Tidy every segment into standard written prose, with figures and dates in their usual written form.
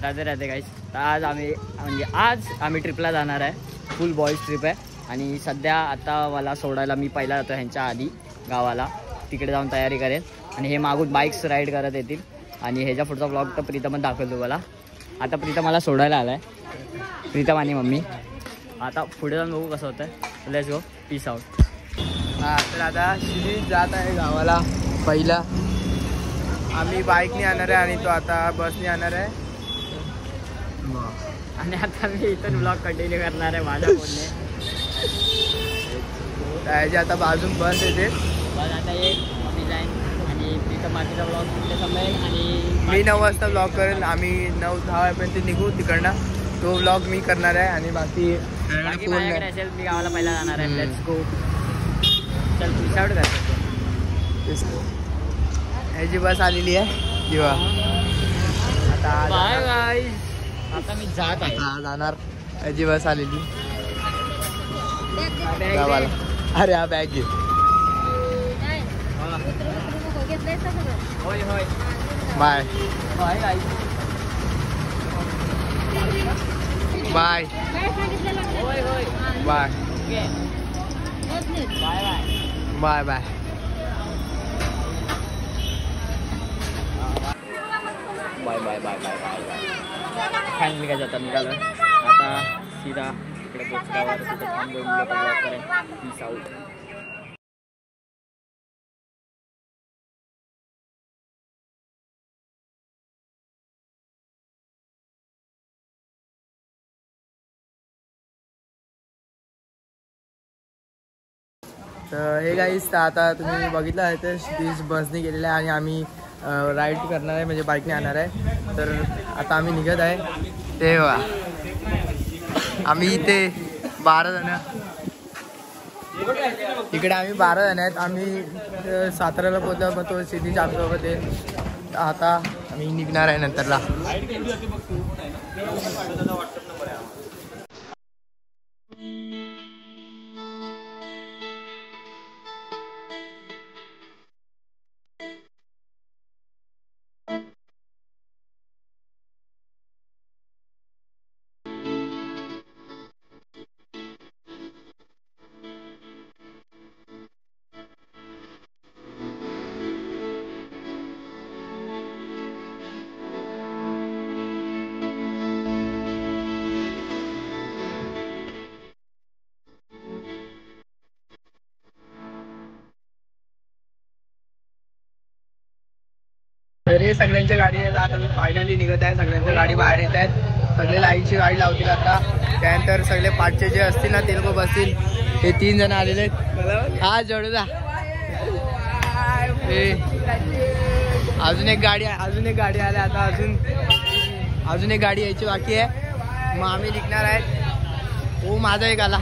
राधे राधे गाईस. तर आज आम्ही ट्रिपला जाणार आहे. फुल बॉईज ट्रिप आहे. आणि सध्या आता मला सोडायला मी पहिला जातो ह्यांच्या आधी गावाला. तिकडे जाऊन तयारी करेन आणि हे मागून बाईक्स राईड करत येतील. आणि ह्याच्या पुढचा ब्लॉग तर प्रीतम दाखवतो तुम्हाला. आता प्रीतम मला सोडायला आलाय, प्रीतम आणि मम्मी. आता पुढे जाऊन बघू कसं होतं. Let's go, peace out. हां, तर आता शिरीष जात आहे गावाला पहिला. आम्ही बाईकने येणार आहे आणि तो आता बसने येणार आहे. आणि आता मी इथून ब्लॉग कंटिन्यू करणार आहे माझ्या फोनने. त्याची आता बाजून बस येते. बस आता एक मम्मी जाईन आणि प्रीतम बाकीचा ब्लॉग तिथे संपेल. आणि मी 9 वाजता ब्लॉग करेन. आम्ही 9-10 वाजेपर्यंत निघू तिकडनं. तो ब्लॉग मी करणार आहे आणि बाकी माझ्याकडे असेल. मी गावाला पहिला जाणार आहे. Let's go. चल पीस आउट करतो. ह्याची बस आलेली आहे किंवा आता बाय गाईस. आता मी जात आहे. जाणार. ह्याची बस आलेली गावाला. अरे हा बॅग घे. होय होय. बाय बाय गाईस. बाय होय होय. Bye bye bye. Bye bye. Bye bye bye bye bye bye. Finally काय जाता निघालं. आता सीधा इकडे पोचल्यावर तिथे थांबून ब्लॉग करेन. Peace out. तर हे गाईस, तर आता तुम्ही बघितलं आहे तर क्षितिज बसने गेलेलं आहे आणि आम्ही राईड करणार आहे, म्हणजे बाईकने आणणार आहे. तर आता आम्ही निघत आहे. ते वा आम्ही इथे 12 जण. इकडे आम्ही 12 जण आहेत. आम्ही साताऱ्याला पोहोचलो, पण तो क्षितिज आमच्यासोबत आहे. आता आम्ही निघणार आहे नंतरला. तर हे सगळ्यांच्या गाडी आहेत. आता मी फायनली निघत आहे. सगळ्यांच्या गाडी बाहेर येत आहेत. सगळे लाईनची गाडी लावतील आता. त्यानंतर सगळे पाठचे जे असतील ना ते लोक बसतील. हे 3 जण आलेले आहेत. हा जोडू जा. अजून एक गाडी आली. आता अजून एक गाडी यायची बाकी आहे. मग आम्ही निघणार आहेत. हो, माझा एक आला.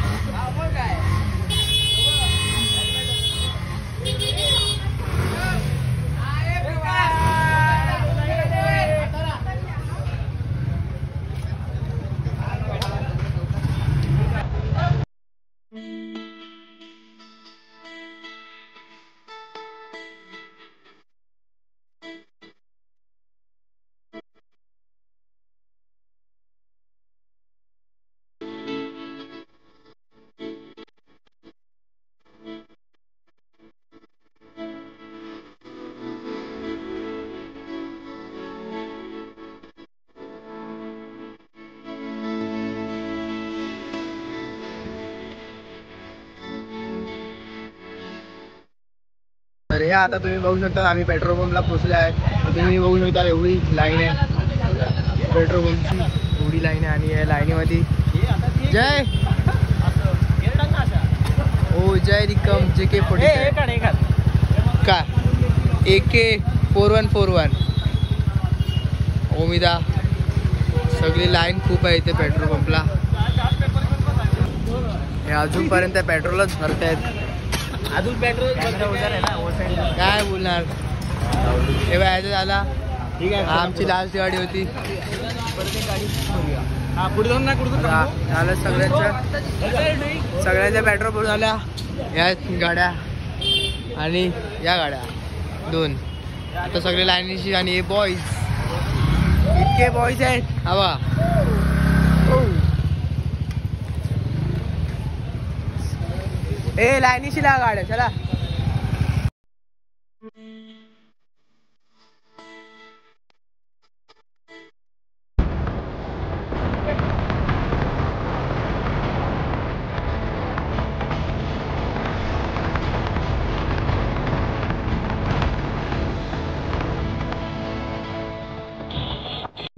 तर हे आता तुम्ही बघू शकता आम्ही पेट्रोल पंपला पोहोचले आहे. तुम्ही बघू शकता एवढी लाईन आहे पेट्रोल पंपची. एवढी लाईन आहे आणि या लाईनीमध्ये जय ओ जय रिकम JK-40 का AK-4141 ओमिदा. सगळी लाईन खूप आहे इथे पेट्रोल पंपला. हे अजूनपर्यंत पेट्रोलच भरतायत. अजून पेट्रोल आहे ना. काय बोलणार. हे बाय झाला. ठीक आहे. आमची लास्ट गाडी होती. झालं सगळ्यांच्या पेट्रोल फुल झाल्या. या गाड्या आणि या गाड्या 2. आता सगळे लाईनीशी. आणि हे बॉईज BK बॉयज आहेत हवा. ए लाईनीशी लावा गाड्या चला.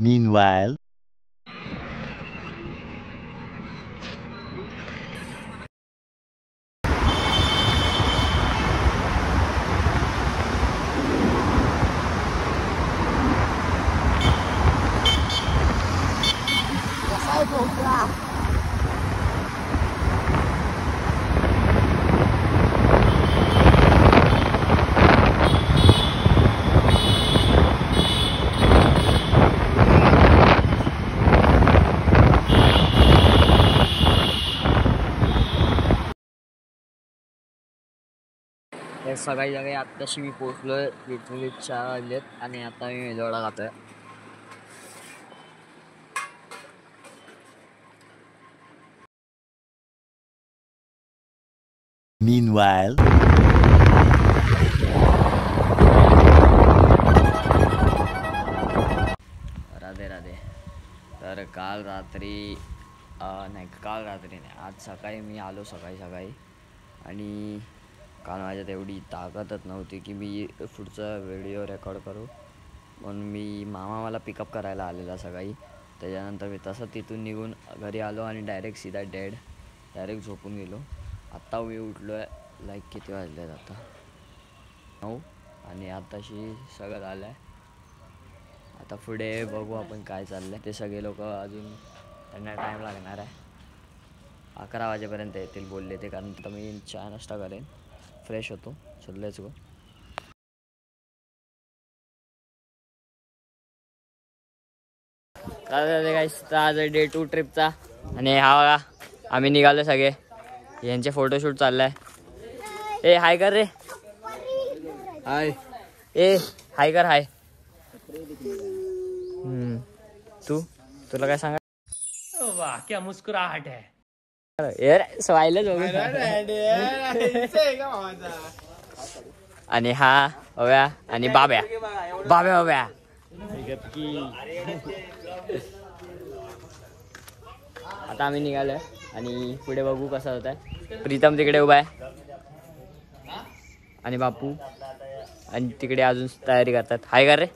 Meanwhile, सकाळी सकाळी आत्ताशी मी पोहोचलोय. लिटरली 4 वाजलेत आणि आता मी मेदवडा खातोय. meanwhile, राधे राधे. तर काल रात्री नाही आज सकाळी मी आलो सकाळी आणि काल माझ्यात एवढी ताकदच नव्हती की मी पुढचा व्हिडिओ रेकॉर्ड करू. म्हणून मी मामा मला पिकअप करायला आलेला सकाळी. त्याच्यानंतर मी तसं तिथून निघून घरी आलो आणि डायरेक्ट झोपून गेलो. आत्ता मी उठलो आहे. लाईक किती वाजले आता 9 आणि आत्ताशी सगळं झालं आहे. आता पुढे बघू आपण काय चाललं आहे. ते सगळे लोक अजून त्यांना टाईम लागणार आहे. 11 वाजेपर्यंत येतील बोलले ते. कारण तर मी चहा नाश्ता करेन, फ्रेश होतो. चल लेट्स गो. तर आज डे 2 ट्रिपचा आणि हा बघा आम्ही निघालो सगळे. यांचे फोटोशूट चाललाय. ए हाय कर रे. हाय. ए हाय कर. हाय. तुला काय सांगा. वाह क्या मुस्कुराहट है. यार स्वायलाच आणि हा हव्या आणि बाब्या. आता आम्ही निघालोय आणि पुढे बघू कसं होत आहे. प्रीतम तिकडे उभा आहे आणि बापू आणि तिकडे अजून तयारी करतात. हाय कर रे.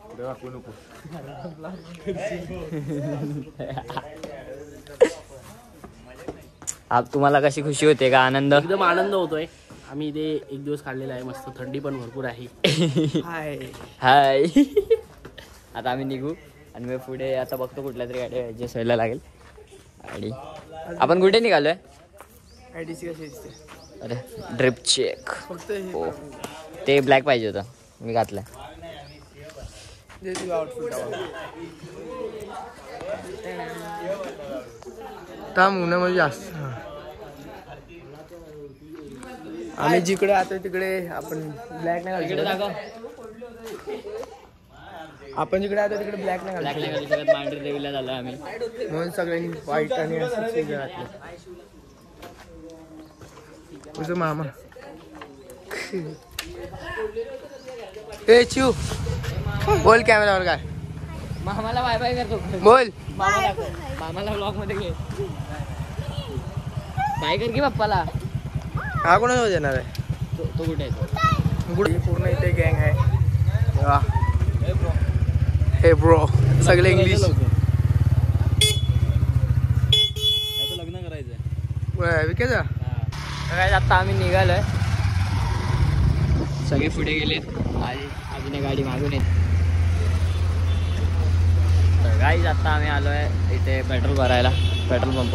तुम्हाला कशी खुशी होते का? आनंद? एकदम आनंद होतोय. आम्ही इथे एक दिवस काढलेला आहे. मस्त थंडी पण भरपूर आहे. हाय. आता आम्ही निघू आणि मी पुढे आता बघतो कुठल्या तरी गाडी ॲडजस्ट व्हायला लागेल. आणि आपण कुठे निघालोय? IDC कशी दिसते? अरे ड्रिप चेक. फक्त हो ते ब्लॅक पाहिजे होतं, मी घातलं. म्हणजे जास्त आम्ही जिकडे आतो तिकडे आपण ब्लॅक नाही घालतो. आपण जिकडे आतो तिकडे ब्लॅक नाही घालतो. मांडर देवीला झालं आम्ही म्हणून सगळ्यांनी व्हाईट आणि तुझं मामा. ए चिव बोल कॅमेरावर काय. मामाला बाय बाय करतो. बोल. मामाला ब्लॉग मध्ये घे. बाय कर की पप्पाला. हा कोणाला देणार आहे? तो कुठे आहे? पूर्ण इथे गँग आहे. हे ब्रो सगळे इंग्लिश. लग्न करायचंय विकेचा. आता आम्ही निघालोय. सगळे पुढे गेलेत. अजून गाडी मागून येत. तर गाईज आता आम्ही आलोय इथे पेट्रोल भरायला. पेट्रोल पंप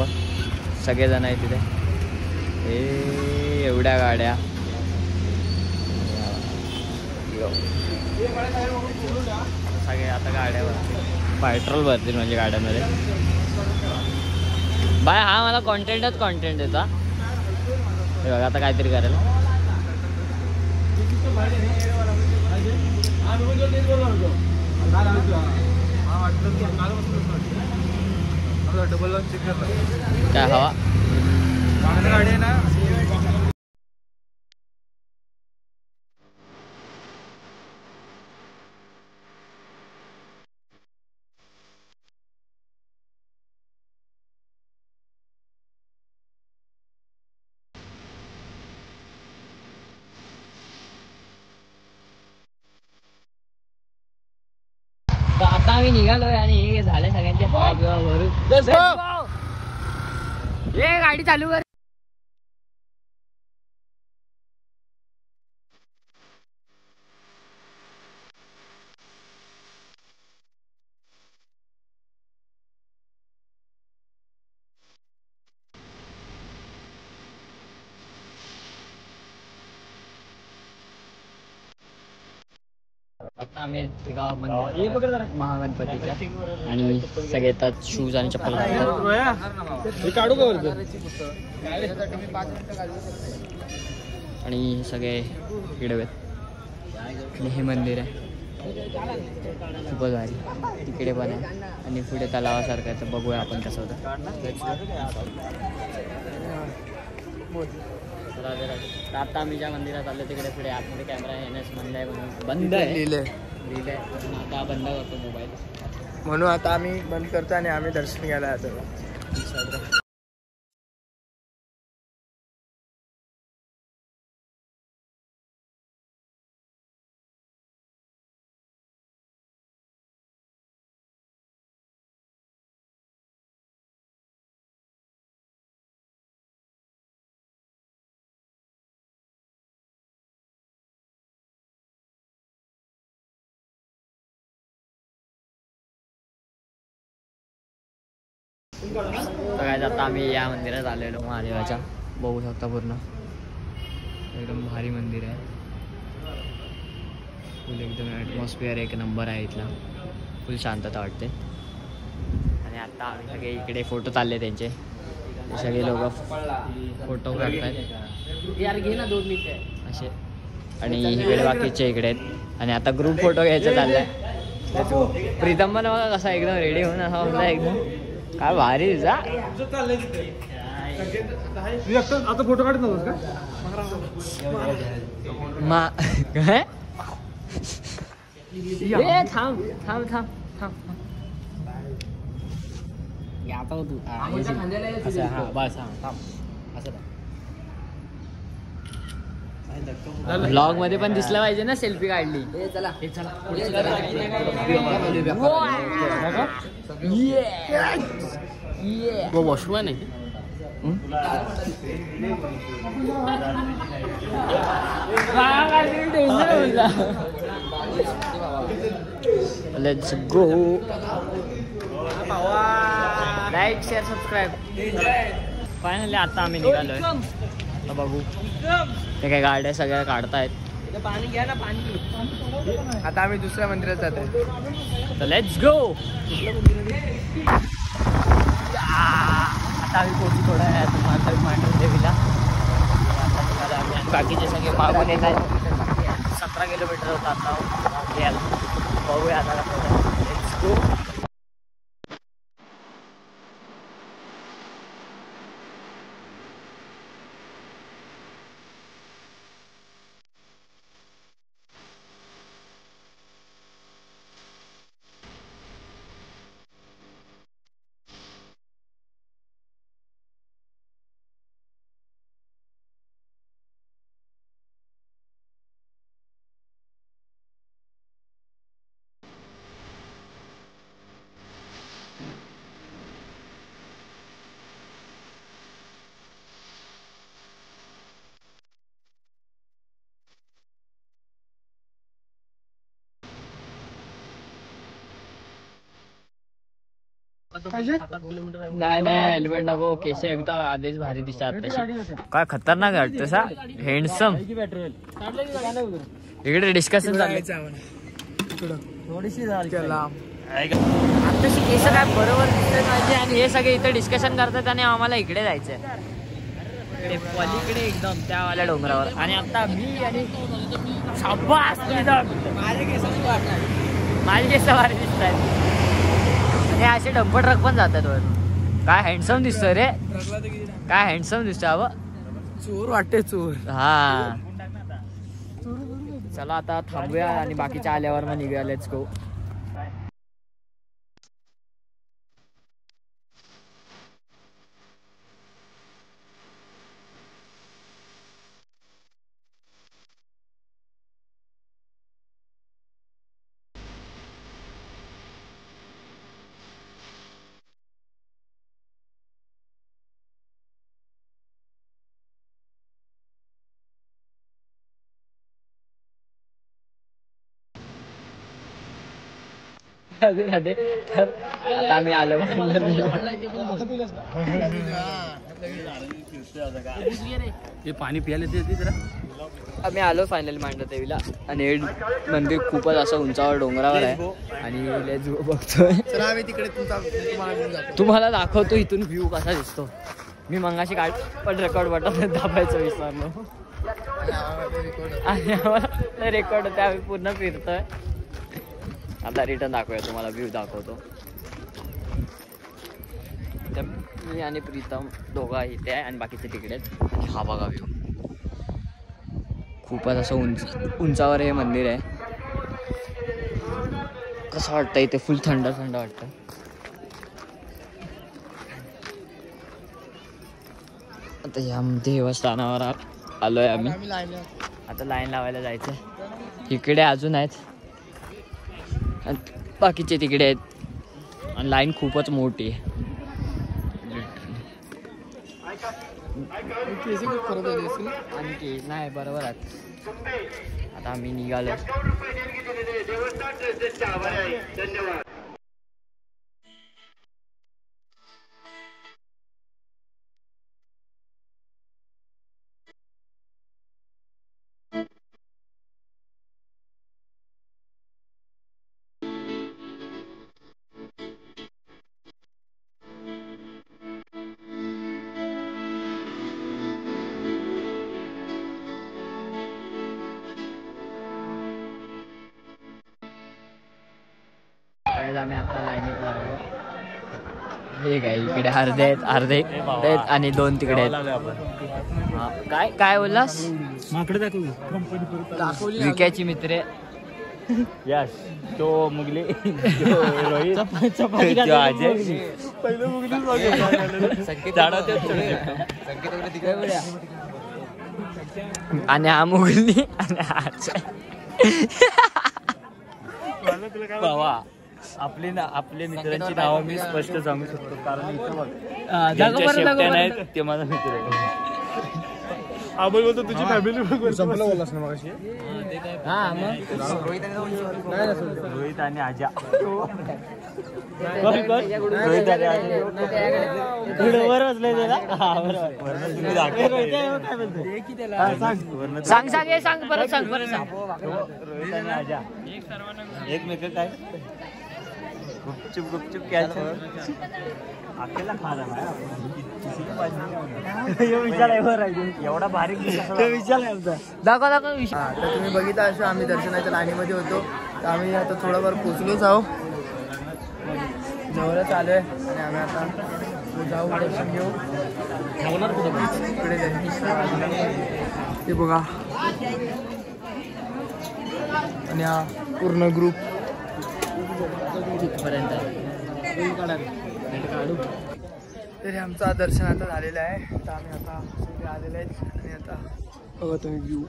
सगळेजण आहेत तिथे. एवढ्या गाड्या. सगळे आता गाड्या भरतील. पेट्रोल भरतील म्हणजे गाड्यांमध्ये. बाय हा मला कॉन्टेंट येतो. हे बघा आता काहीतरी करेल. डबल चेक करतो काय हवा गाडी आहे ना. आता आम्ही निघालोय आणि हे झाले सगळ्यांचे हवा बिवा भरून. हे गाडी चालू कर. आता आम्ही महागणपतीच्या आणि सगळे येतात शूज आणि चप्पल काढू का आणि हे सगळे हिडवेत. आणि हे मंदिर आहे खूपच भारी, तिकडे पण आहे आणि पुढे तलावासारखं आहे. तर बघूया आपण कसं होतं. राधे राधे. तर आता आम्ही ज्या मंदिरात आलो तिकडे पुढे आतमध्ये कॅमेरा येण्यास म्हणलं आहे म्हणून बंद आहे, लिहिलंय. आता बंद करतो मोबाईल म्हणून आता आम्ही बंद करतो आणि आम्ही दर्शन घ्यायला जातो. तर काय आता आम्ही या मंदिरात आलेलो महादेवाच्या. बघू शकता पूर्ण एकदम भारी मंदिर आहे. फुल एकदम ॲटमॉस्फिअर एक नंबर आहे इथला. फुल शांतता वाटते. आणि आता आम्ही सगळे इकडे फोटो चालले त्यांचे. सगळे लोक फोटो काढतात यार घे ना 2 मिनिटं असे. आणि इकडे बाकीचे इकडे आहेत. आणि आता ग्रुप फोटो घ्यायचा चाललाय. प्रीतम पण बघा कसा एकदम रेडी होऊन असा होता एकदम. काय भारी तुझा. आता फोटो काढत नव्हतं का काय थांब थांब थांब थांब. आता तू असं हा बस हा थांब असं. ब्लॉग मध्ये पण दिसलं पाहिजे ना सेल्फी काढली. वॉशमॅन आहे. Let's go. Like share subscribe. Finally आता आम्ही निघालोय. बघू ते काय गाड्या सगळ्या काढतायत. पाणी घ्या ना पाणी. आता आम्ही दुसऱ्या मंदिरात जातोय. तर लेट्स गो. आता आम्ही पोहोचू थोड्या वेळात मांडव देवीला. बाकीचे सगळे मागून येत आहेत. 17 किलोमीटर होतं आता यायला. बघूया आता लेट्स गो. नाही नाही हेल्मेट नको. केस एकदम आधीच भारी दिसतात तशी. काय खतरनाक वाटतं सा. हँडसम. इकडे डिस्कशन चाललंय. थोडीशी आताशी केस काय बरोबर दिसत पाहिजे. आणि हे सगळे इथे डिस्कशन करतात आणि आम्हाला इकडे जायचंय. इकडे पलीकडे एकदम त्यावाल्या डोंगरावर. आणि आता मी आणि शाबास माझे केस भारी दिसत आहेत. आणि असे डंपर ट्रक पण जातात वर. काय हँडसम दिसतोय रे, काय हँडसम दिसतोय हवं. चोर वाटते चोर. हा चला आता थांबूया आणि बाकीच्या आल्यावर मग निघूया. Let's go. आता आम्ही आलो. पाणी प्यायला देते जरा. आम्ही आलो फायनली मांडर देवीला आणि हे मंदिर खूपच असं उंचावर डोंगरावर आहे आणि लेट्स गो बघतोय. चला आम्ही तिकडे तुम्हाला दाखवतो इथून व्ह्यू कसा दिसतो. मी मंगाशी पण रेकॉर्ड बटन दाबायचं विसरलो आणि आम्हाला रेकॉर्ड होते. आम्ही पूर्ण फिरतोय. आता रिटर्न दाखवूया तुम्हाला व्ह्यू दाखवतो. तर मी आणि प्रीतम दोघं इथे आहे आणि बाकीचे तिकडे आहेत. हा बघा व्ह्यू खूपच असं उंचावर हे मंदिर आहे. कसं वाटतं इथे फुल थंड थंड वाटतं. आता या देवस्थानावर आलोय आम्ही. आता लाईन लावायला जायचं. इकडे अजून आहेत आणि बाकीचे तिकडे आहेत आणि लाईन खूपच मोठी आहे. आणि नाही बरोबर आहे. आता आम्ही निघालो. आम्ही आता लाईनीत लागलो. हे काय इकडे अर्धे आहेत आणि 2 तिकडे आहेत. काय काय बोललास. विक्याची मित्र यश तो मुगले रोहित आणि हा मुगली आणि बाबा आपले मित्रांची नावं मी स्पष्ट सांगू शकतो कारण इथं बघ नाहीत ते माझा मित्र आहे. बोलतो तुझी फॅमिली संपलं बोललास ना मगाशी. रोहित आणि आजा. रोहित आणि आजा एकमेक काय गुपचुप क्या अकेला खा रहा है. एवढा बारीक विचार दाखवा. तर तुम्ही बघितलं असं आम्ही दर्शनाच्या लाईनीमध्ये होतो. तर आम्ही आता थोडंफार पोचलोच आहो. जवळच आलोय आणि आम्ही आता जाऊ दर्शन घेऊ. इकडे ते बघा आणि हा पूर्ण ग्रुप तिथपर्यंत. तरी आमचा दर्शन आता झालेलं आहे. तर आम्ही आता सगळे आलेले आहेत आणि आता बघा तुम्ही व्ह्यू.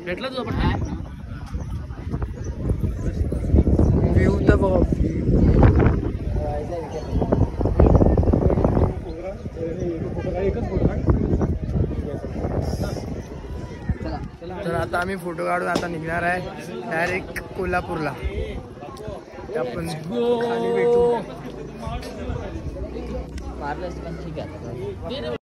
भेटला तुझा व्ह्यू तर बघा. तर आता आम्ही फोटो काढून आता निघणार आहे डायरेक्ट कोल्हापूरला. आपण खाली भेटू. मारलं पण ठीक आहे.